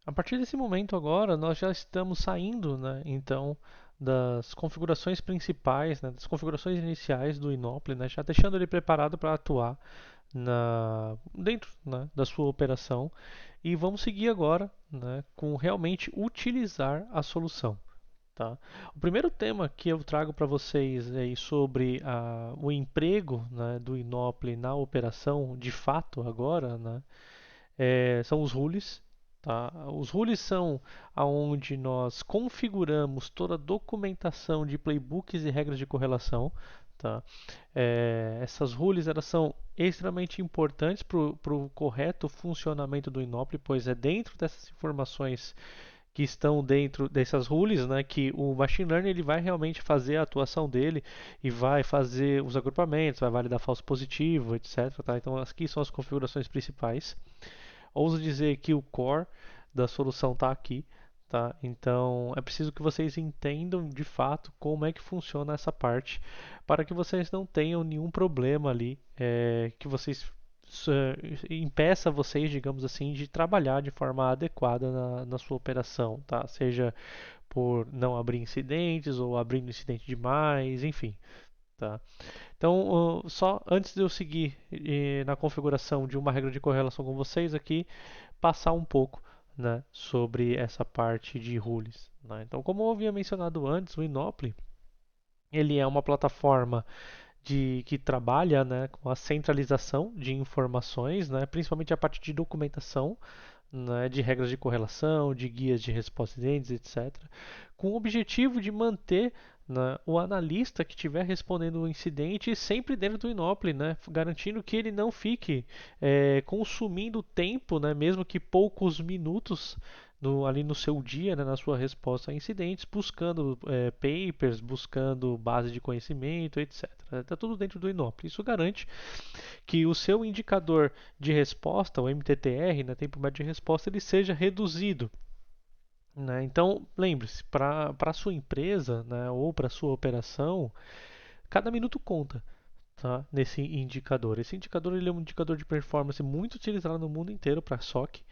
A partir desse momento agora, nós já estamos saindo, né, então, das configurações principais, né, das configurações iniciais do Inopli, né, já deixando ele preparado para atuar dentro, né, da sua operação e vamos seguir agora, né, com realmente utilizar a solução. Tá? O primeiro tema que eu trago para vocês aí sobre o emprego, né, do Inopli na operação de fato agora, né, são os rules. Tá? Os rules são aonde nós configuramos toda a documentação de playbooks e regras de correlação. Tá? Essas rules elas são extremamente importantes para o correto funcionamento do Inopli, pois é dentro dessas informações que estão dentro dessas rules, né, que o machine learning ele vai realmente fazer a atuação dele e vai fazer os agrupamentos, vai validar falso positivo, etc. Tá? Então aqui são as configurações principais. Ouso dizer que o core da solução está aqui. Tá? Então é preciso que vocês entendam de fato como é que funciona essa parte para que vocês não tenham nenhum problema ali, que vocês impeça vocês, digamos assim, de trabalhar de forma adequada na sua operação, tá? Seja por não abrir incidentes ou abrindo incidente demais, enfim. Tá? Então, só antes de eu seguir na configuração de uma regra de correlação com vocês aqui, passar um pouco, né, sobre essa parte de rules. Né? Então, como eu havia mencionado antes, o Inopli ele é uma plataforma que trabalha, né, com a centralização de informações, né, principalmente a parte de documentação, né, de regras de correlação, de guias de resposta a incidentes, etc., com o objetivo de manter, né, o analista que estiver respondendo o incidente sempre dentro do Inopli, né, garantindo que ele não fique consumindo tempo, né, mesmo que poucos minutos ali no seu dia, né, na sua resposta a incidentes, buscando papers, buscando base de conhecimento, etc. Está tudo dentro do Inopli. Isso garante que o seu indicador de resposta, o MTTR, né, tempo médio de resposta, ele seja reduzido. Né? Então, lembre-se, para a sua empresa, né, ou para a sua operação, cada minuto conta. Tá? Nesse indicador. Esse indicador ele é um indicador de performance muito utilizado no mundo inteiro para SOC.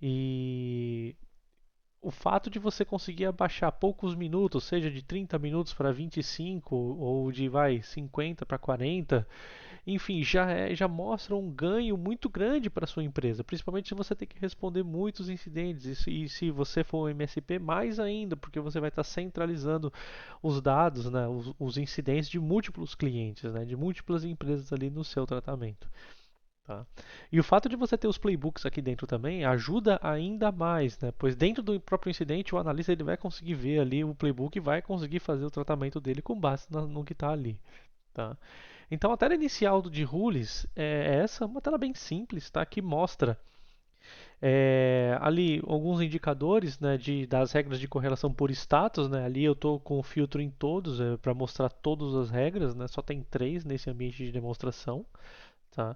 E o fato de você conseguir abaixar poucos minutos, seja de 30 minutos para 25 ou de 50 para 40, enfim, já mostra um ganho muito grande para a sua empresa, principalmente se você tem que responder muitos incidentes se você for um MSP, mais ainda, porque você vai estar centralizando os dados, né, os incidentes de múltiplos clientes, né, de múltiplas empresas ali no seu tratamento. Tá? E o fato de você ter os playbooks aqui dentro também ajuda ainda mais, né? Pois dentro do próprio incidente o analista ele vai conseguir ver ali o playbook e vai conseguir fazer o tratamento dele com base no que está ali. Tá? Então a tela inicial de rules é essa, uma tela bem simples, tá? Que mostra ali alguns indicadores, né, das regras de correlação por status, né? Ali eu estou com o filtro em todos para mostrar todas as regras, né? Só tem três nesse ambiente de demonstração. Tá?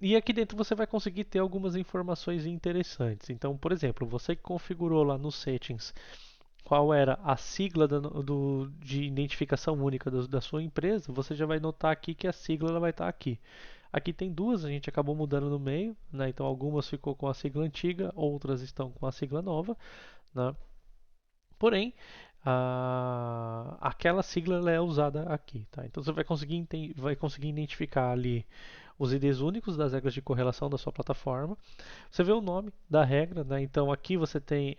E aqui dentro você vai conseguir ter algumas informações interessantes. Então, por exemplo, você que configurou lá nos settings qual era a sigla de identificação única da sua empresa, você já vai notar aqui que a sigla ela vai estar aqui. Aqui tem duas, a gente acabou mudando no meio, né? Então algumas ficou com a sigla antiga, outras estão com a sigla nova, né? Porém, aquela sigla ela é usada aqui, tá? Então você vai conseguir identificar ali os IDs únicos das regras de correlação da sua plataforma. Você vê o nome da regra, né? Então aqui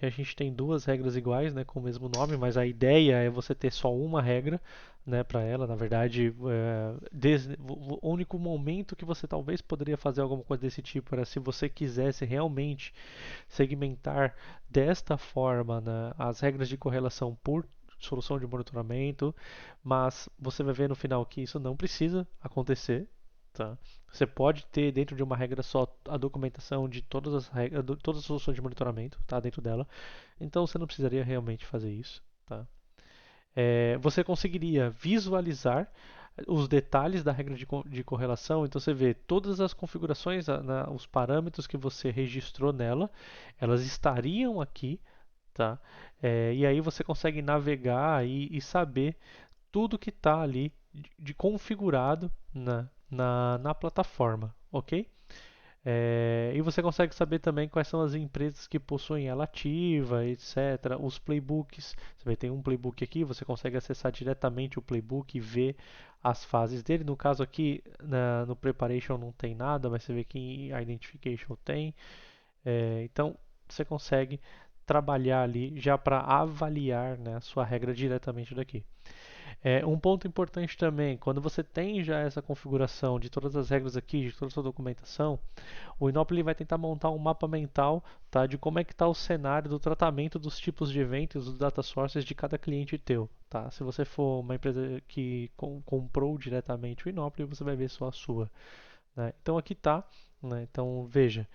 a gente tem duas regras iguais, né, com o mesmo nome, mas a ideia é você ter só uma regra, né, para ela. Na verdade, o único momento que você talvez poderia fazer alguma coisa desse tipo era se você quisesse realmente segmentar desta forma, né, as regras de correlação por solução de monitoramento, mas você vai ver no final que isso não precisa acontecer. Tá? Você pode ter dentro de uma regra só a documentação de todas as regras, todas as soluções de monitoramento, tá? Dentro dela. Então você não precisaria realmente fazer isso, tá? Você conseguiria visualizar os detalhes da regra de correlação. Então você vê todas as configurações, os parâmetros que você registrou nela, elas estariam aqui, tá? E aí você consegue navegar e saber tudo que está ali de configurado na plataforma, ok? E você consegue saber também quais são as empresas que possuem ela ativa, etc. Os playbooks, você vai ter um playbook aqui, você consegue acessar diretamente o playbook e ver as fases dele. No caso aqui, no Preparation não tem nada, mas você vê que em Identification tem. Então, você consegue trabalhar ali já para avaliar, né, a sua regra diretamente daqui. Um ponto importante também, quando você tem já essa configuração de todas as regras aqui, de toda a sua documentação, o Inopli vai tentar montar um mapa mental, tá, de como é que está o cenário do tratamento dos tipos de eventos, dos data sources de cada cliente teu. Tá? Se você for uma empresa que comprou diretamente o Inopli, você vai ver só a sua. Né? Então aqui está. Né? Então veja,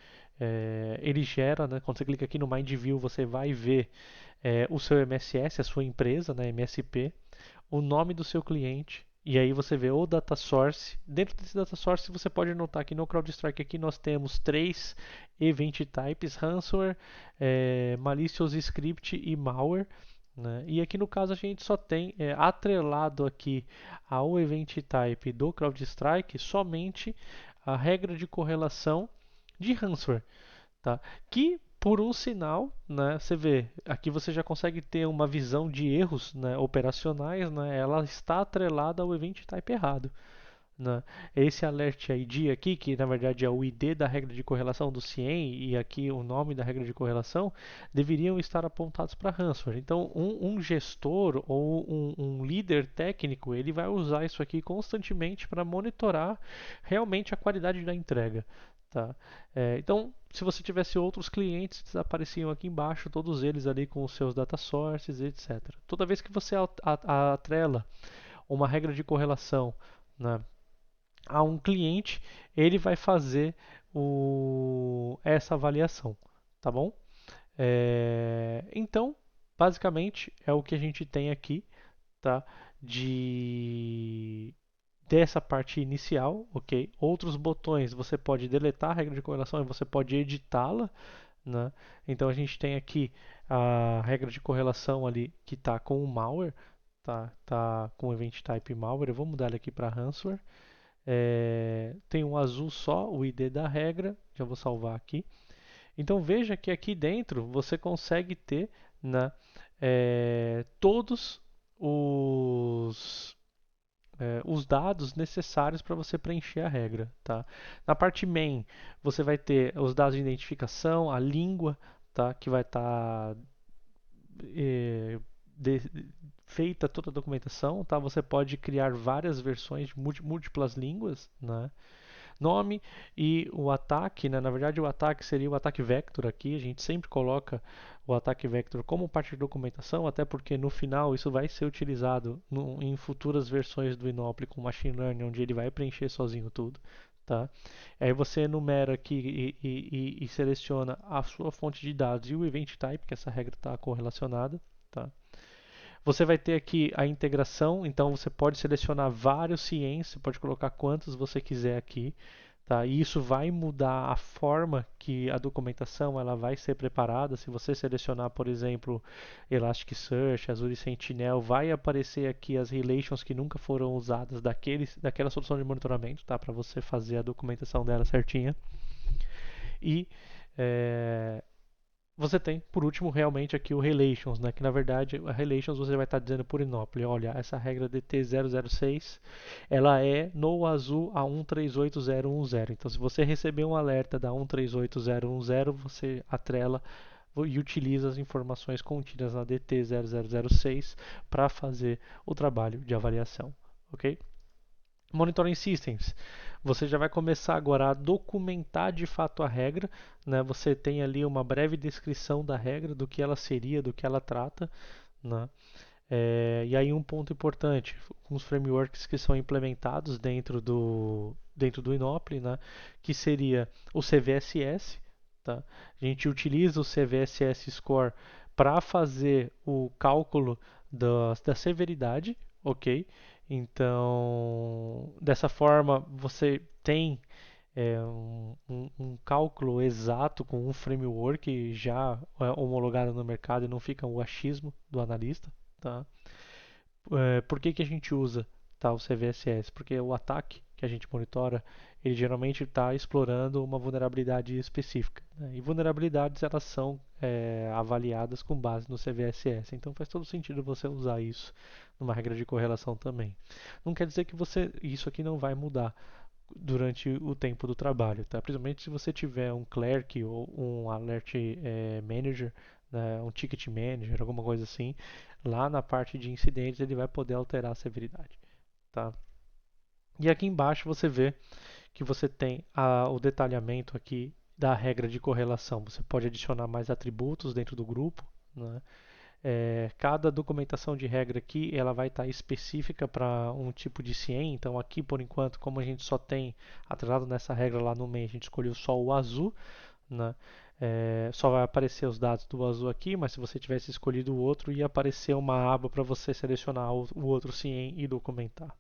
ele gera, né, quando você clica aqui no Mind View, você vai ver o seu MSS, a sua empresa, né, MSP, o nome do seu cliente, e aí você vê o data source. Dentro desse data source você pode notar que no CrowdStrike aqui nós temos três event types: ransomware, malicious script e malware. Né? E aqui no caso a gente só tem atrelado aqui ao event type do CrowdStrike somente a regra de correlação de ransomware, tá? Que por um sinal, né, você vê, aqui você já consegue ter uma visão de erros, né, operacionais, né, ela está atrelada ao event type errado. Né? Esse alert ID aqui, que na verdade é o ID da regra de correlação do CIEM e aqui o nome da regra de correlação, deveriam estar apontados para ransomware. Então, um gestor ou um líder técnico, ele vai usar isso aqui constantemente para monitorar realmente a qualidade da entrega. Tá? Então, se você tivesse outros clientes, eles apareciam aqui embaixo, todos eles ali com os seus data sources, etc. Toda vez que você atrela uma regra de correlação, né, a um cliente, ele vai fazer essa avaliação, tá bom? Então, basicamente é o que a gente tem aqui, tá? De dessa parte inicial, ok? Outros botões você pode deletar a regra de correlação e você pode editá-la, né? Então a gente tem aqui a regra de correlação ali que está com o malware, tá com o event type malware. Eu vou mudar ele aqui para ransomware. Tem um azul só, o ID da regra, já vou salvar aqui. Então veja que aqui dentro você consegue ter, né, todos os dados necessários para você preencher a regra. Tá? Na parte main, você vai ter os dados de identificação, a língua, tá, que vai estar de, feita toda a documentação. Tá? Você pode criar várias versões de múltiplas línguas. Né? Nome e o ataque, né? Na verdade o ataque seria o ataque vector aqui, a gente sempre coloca o ataque vector como parte de documentação, até porque no final isso vai ser utilizado em futuras versões do Inopli com Machine Learning, onde ele vai preencher sozinho tudo. Tá? Aí você enumera aqui e seleciona a sua fonte de dados e o event type, que essa regra está correlacionada. Tá? Você vai ter aqui a integração, então você pode selecionar vários CIEMs, você pode colocar quantos você quiser aqui. Tá? E isso vai mudar a forma que a documentação ela vai ser preparada. Se você selecionar, por exemplo, Elasticsearch, Azure Sentinel, vai aparecer aqui as relations que nunca foram usadas daquela solução de monitoramento, tá? Para você fazer a documentação dela certinha. E você tem, por último, realmente aqui o Relations, né? Que na verdade a Relations você vai estar dizendo por Inopli, olha, essa regra DT006, ela é no azul a 138010. Então, se você receber um alerta da 138010, você atrela e utiliza as informações contidas na DT0006 para fazer o trabalho de avaliação, ok? Monitoring Systems. Você já vai começar agora a documentar de fato a regra. Né? Você tem ali uma breve descrição da regra, do que ela seria, do que ela trata. Né? E aí um ponto importante, os frameworks que são implementados dentro do Inopli, né? Que seria o CVSS. Tá? A gente utiliza o CVSS Score para fazer o cálculo da severidade, ok? Então, dessa forma, você tem um cálculo exato com um framework já homologado no mercado e não fica o achismo do analista. Tá? Por que a gente usa o CVSS? Porque o ataque que a gente monitora, ele geralmente está explorando uma vulnerabilidade específica, né? E vulnerabilidades elas são avaliadas com base no CVSS. Então faz todo sentido você usar isso numa regra de correlação também. Não quer dizer que isso aqui não vai mudar durante o tempo do trabalho, tá? Principalmente se você tiver um clerk ou um alert manager, né, um ticket manager, alguma coisa assim, lá na parte de incidentes ele vai poder alterar a severidade, tá? E aqui embaixo você vê que você tem o detalhamento aqui da regra de correlação. Você pode adicionar mais atributos dentro do grupo, né? Cada documentação de regra aqui ela vai estar específica para um tipo de CIEM. Então aqui por enquanto, como a gente só tem atrelado nessa regra lá no meio, a gente escolheu só o azul, né? Só vai aparecer os dados do azul aqui, mas se você tivesse escolhido o outro, ia aparecer uma aba para você selecionar o outro CIEM e documentar. Tá?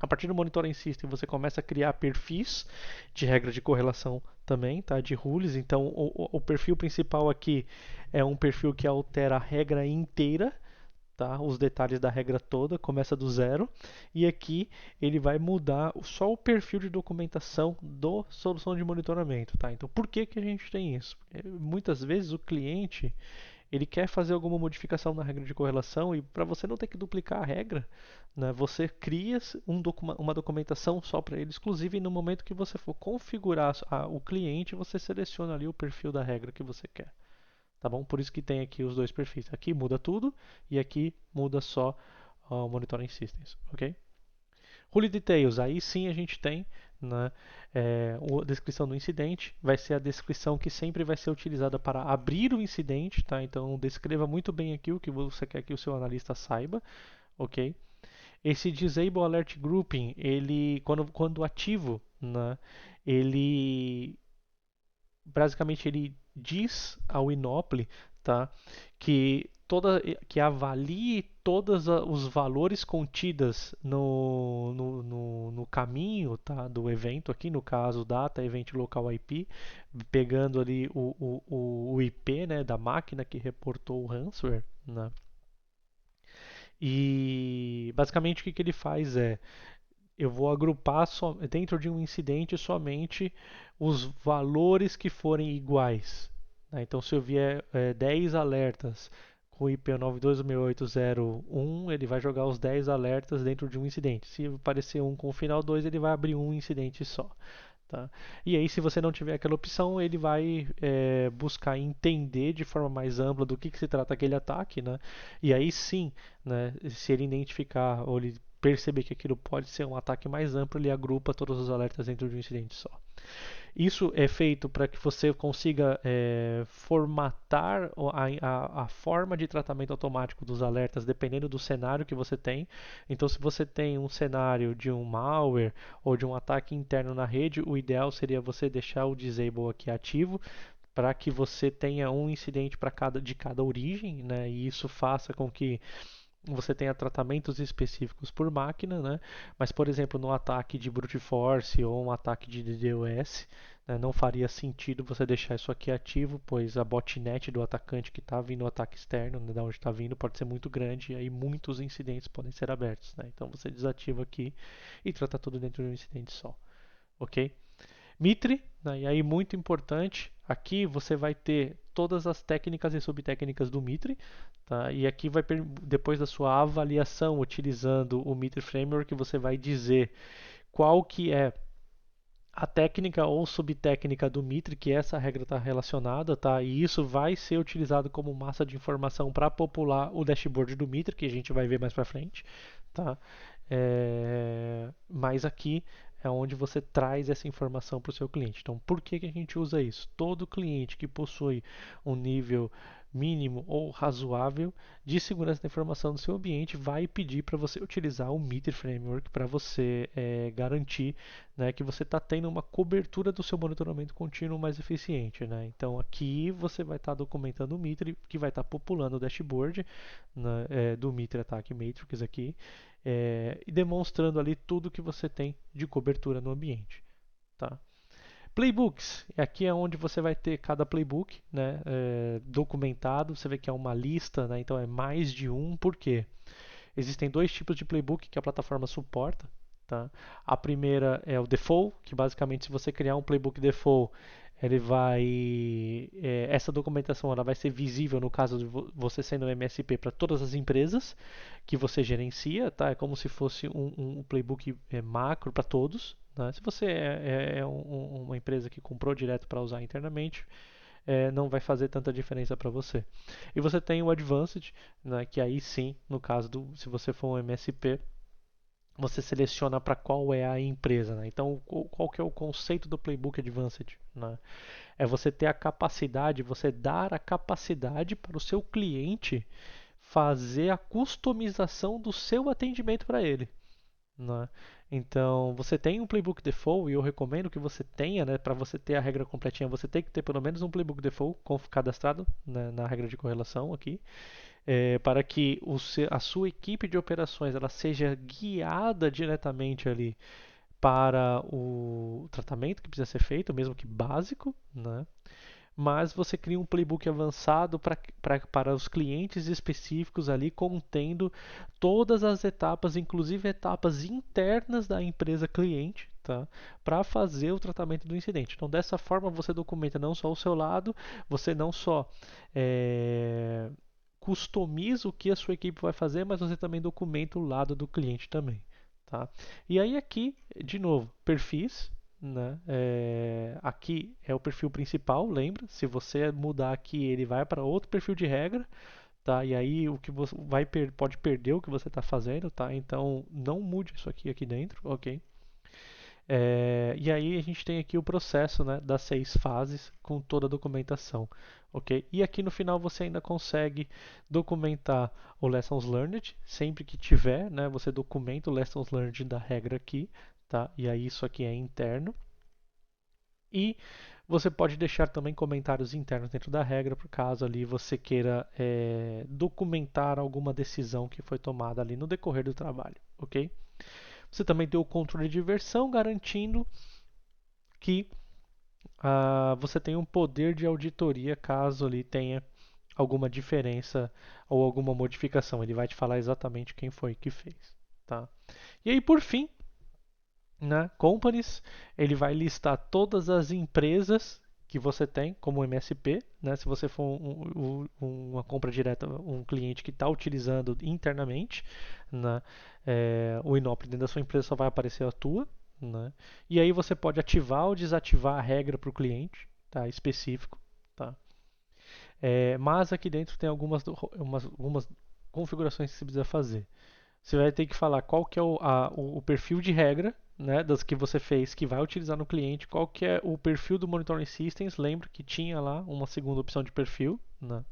A partir do Monitoring System, você começa a criar perfis de regra de correlação também, tá? De rules. Então, o perfil principal aqui é um perfil que altera a regra inteira, tá? Os detalhes da regra toda, começa do zero. E aqui ele vai mudar só o perfil de documentação do solução de monitoramento, tá? Então, por que que a gente tem isso? Muitas vezes o cliente ele quer fazer alguma modificação na regra de correlação e para você não ter que duplicar a regra, né, você cria uma documentação só para ele, exclusiva, e no momento que você for configurar o cliente, você seleciona ali o perfil da regra que você quer. Tá bom? Por isso que tem aqui os dois perfis. Aqui muda tudo e aqui muda só o Monitoring Systems, ok? Rule Details, aí sim a gente tem, né, a descrição do incidente, vai ser a descrição que sempre vai ser utilizada para abrir o incidente, tá? Então descreva muito bem aqui o que você quer que o seu analista saiba, ok? Esse Disable Alert Grouping, ele, quando ativo, né, ele basicamente ele diz ao Inopli, tá, que avalie todos os valores contidos no caminho, tá, do evento aqui, no caso data, event, local IP, pegando ali o IP, né, da máquina que reportou o ransomware, né? E basicamente o que ele faz eu vou agrupar dentro de um incidente somente os valores que forem iguais, né? Então, se eu vier 10 alertas com o IP 92.168.0.1, ele vai jogar os 10 alertas dentro de um incidente. Se aparecer um com o final 2, ele vai abrir um incidente só. Tá? E aí, se você não tiver aquela opção, ele vai buscar entender de forma mais ampla do que se trata aquele ataque, né? E aí sim, né, se ele identificar ou ele perceber que aquilo pode ser um ataque mais amplo, ele agrupa todos os alertas dentro de um incidente só. Isso é feito para que você consiga formatar a forma de tratamento automático dos alertas dependendo do cenário que você tem. Então, se você tem um cenário de um malware ou de um ataque interno na rede, o ideal seria você deixar o disable aqui ativo para que você tenha um incidente de cada origem, né? E isso faça com que você tenha tratamentos específicos por máquina, né? Mas, por exemplo, no ataque de brute force ou um ataque de DDoS, né, não faria sentido você deixar isso aqui ativo, pois a botnet do atacante que está vindo o ataque externo, né, da onde está vindo, pode ser muito grande e aí muitos incidentes podem ser abertos, né? Então você desativa aqui e trata tudo dentro de um incidente só, ok? Mitre, né? E aí muito importante, aqui você vai ter todas as técnicas e subtécnicas do Mitre, tá? E aqui vai depois da sua avaliação utilizando o Mitre Framework, você vai dizer qual que é a técnica ou subtécnica do Mitre que essa regra está relacionada, tá? E isso vai ser utilizado como massa de informação para popular o dashboard do Mitre, que a gente vai ver mais para frente, tá? Mas aqui é onde você traz essa informação para o seu cliente. Então, por que a gente usa isso? Todo cliente que possui um nível mínimo ou razoável de segurança da informação do seu ambiente vai pedir para você utilizar o Mitre Framework para você garantir, né, que você está tendo uma cobertura do seu monitoramento contínuo mais eficiente, né? Então aqui você vai estar documentando o Mitre, que vai estar populando o dashboard, né, do Mitre Attack Matrix aqui, e demonstrando ali tudo que você tem de cobertura no ambiente, tá? Playbooks, aqui é onde você vai ter cada playbook, né, documentado. Você vê que é uma lista, né, então é mais de um. Por quê? Existem dois tipos de playbook que a plataforma suporta, Tá? A primeira é o default, que basicamente se você criar um playbook default, ele essa documentação ela vai ser visível no caso de você sendo um MSP para todas as empresas que você gerencia, tá? É como se fosse um playbook macro para todos. Né? Se você uma empresa que comprou direto para usar internamente, não vai fazer tanta diferença para você. E você tem o Advanced, né, que aí sim, no caso se você for um MSP, você seleciona para qual é a empresa. Né? Então, qual que é o conceito do Playbook Advanced? Né? É você ter a capacidade, você dar a capacidade para o seu cliente fazer a customização do seu atendimento para ele. Né? Então, você tem um playbook default e eu recomendo que você tenha, né, para você ter a regra completinha, você tem que ter pelo menos um playbook default cadastrado, né, na regra de correlação aqui, para que a sua equipe de operações ela seja guiada diretamente ali para o tratamento que precisa ser feito, mesmo que básico, né? Mas você cria um playbook avançado para os clientes específicos ali, contendo todas as etapas, inclusive etapas internas da empresa cliente, tá? Para fazer o tratamento do incidente. Então, dessa forma, você documenta não só o seu lado, você não só customiza o que a sua equipe vai fazer, mas você também documenta o lado do cliente também. Tá? E aí aqui, de novo, perfis, né? Aqui é o perfil principal, lembra? Se você mudar aqui, ele vai para outro perfil de regra, tá? E aí o que você pode perder o que você está fazendo, tá? Então não mude isso aqui dentro, ok? E aí a gente tem aqui o processo, né, das 6 fases com toda a documentação, ok? E aqui no final você ainda consegue documentar o Lessons Learned, sempre que tiver, né, você documenta o Lessons Learned da regra aqui, tá? E aí isso aqui é interno. E você pode deixar também comentários internos dentro da regra, por caso ali você queira documentar alguma decisão que foi tomada ali no decorrer do trabalho, ok? Você também tem o controle de versão, garantindo que você tem um poder de auditoria caso ali tenha alguma diferença ou alguma modificação. Ele vai te falar exatamente quem foi que fez. Tá? E aí, por fim, né, companies, ele vai listar todas as empresas que você tem como MSP, né? Se você for uma compra direta, um cliente que está utilizando internamente, né? O Inop dentro da sua empresa só vai aparecer a tua, né? E aí você pode ativar ou desativar a regra para o cliente, tá? Específico, tá? Mas aqui dentro tem algumas configurações que você precisa fazer. Você vai ter que falar qual que é o perfil de regra, né, das que você fez que vai utilizar no cliente, qual que é o perfil do Monitoring Systems, lembra que tinha lá uma segunda opção de perfil, né?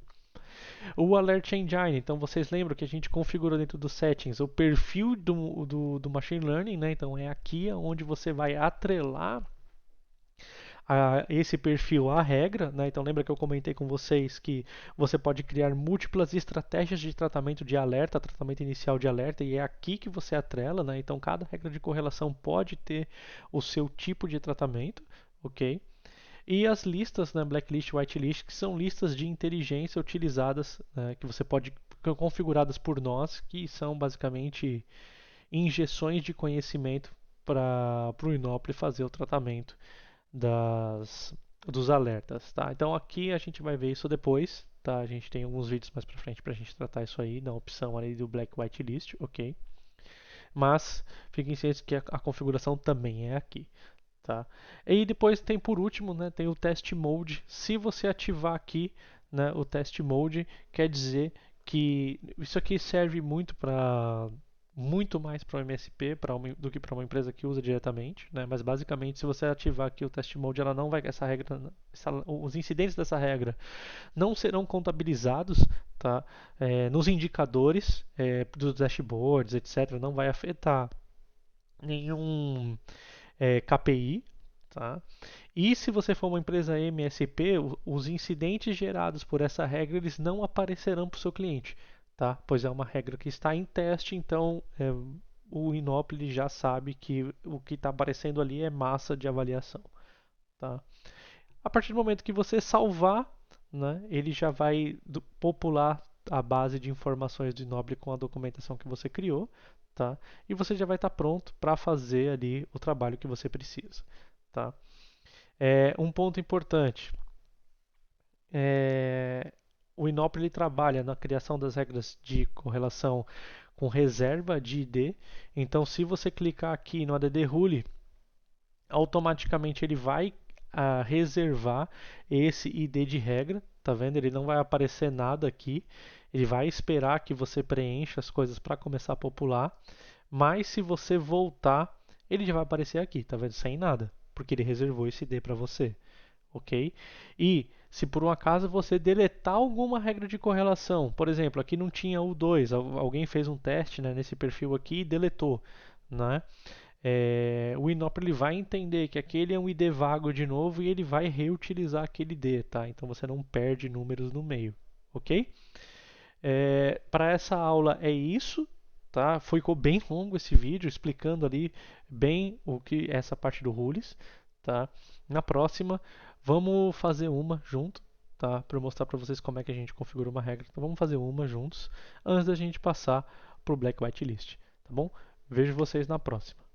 O Alert Engine, então vocês lembram que a gente configurou dentro dos settings o perfil do Machine Learning, né? Então é aqui onde você vai atrelar esse perfil à regra, né? Então lembra que eu comentei com vocês que você pode criar múltiplas estratégias de tratamento de alerta, tratamento inicial de alerta, e é aqui que você atrela, né? Então cada regra de correlação pode ter o seu tipo de tratamento, ok? E as listas, né, blacklist, whitelist, que são listas de inteligência utilizadas, né, que você pode configuradas por nós, que são basicamente injeções de conhecimento para o Inopli fazer o tratamento das, dos alertas, tá? Então aqui a gente vai ver isso depois, tá? A gente tem alguns vídeos mais para frente para a gente tratar isso aí na opção ali do Black White List, ok? Mas fiquem cientes que a configuração também é aqui, tá? E depois tem por último, né? Tem o Test Mode. Se você ativar aqui, né? O Test Mode quer dizer que isso aqui serve muito mais para o MSP do que para uma empresa que usa diretamente, né? Mas basicamente, se você ativar aqui o test mode, ela não vai essa regra, os incidentes dessa regra não serão contabilizados, tá? Nos indicadores dos dashboards, etc. Não vai afetar nenhum KPI, tá? E se você for uma empresa MSP, os incidentes gerados por essa regra eles não aparecerão para o seu cliente, tá? Pois é uma regra que está em teste, então o Inop já sabe que o que está aparecendo ali é massa de avaliação, tá? A partir do momento que você salvar, né, ele já vai popular a base de informações do Inoble com a documentação que você criou, tá? E você já vai estar pronto para fazer ali o trabalho que você precisa, tá? Um ponto importante, o Inople ele trabalha na criação das regras de correlação com reserva de ID. Então, se você clicar aqui no ADD Rule, automaticamente ele vai reservar esse ID de regra, tá vendo? Ele não vai aparecer nada aqui, ele vai esperar que você preencha as coisas para começar a popular, mas se você voltar, ele já vai aparecer aqui, tá vendo? Sem nada, porque ele reservou esse ID para você, ok? E se por um acaso você deletar alguma regra de correlação, por exemplo, aqui não tinha o 2, alguém fez um teste, né, nesse perfil aqui e deletou, né? O Inople ele vai entender que aquele é um ID vago de novo e ele vai reutilizar aquele ID, tá? Então você não perde números no meio, ok? Para essa aula é isso, tá? Ficou bem longo esse vídeo explicando ali bem o que é essa parte do rules, tá? Na próxima vamos fazer uma junto, tá? Para mostrar para vocês como é que a gente configura uma regra. Então vamos fazer uma juntos antes da gente passar para o Black White List, tá bom? Vejo vocês na próxima.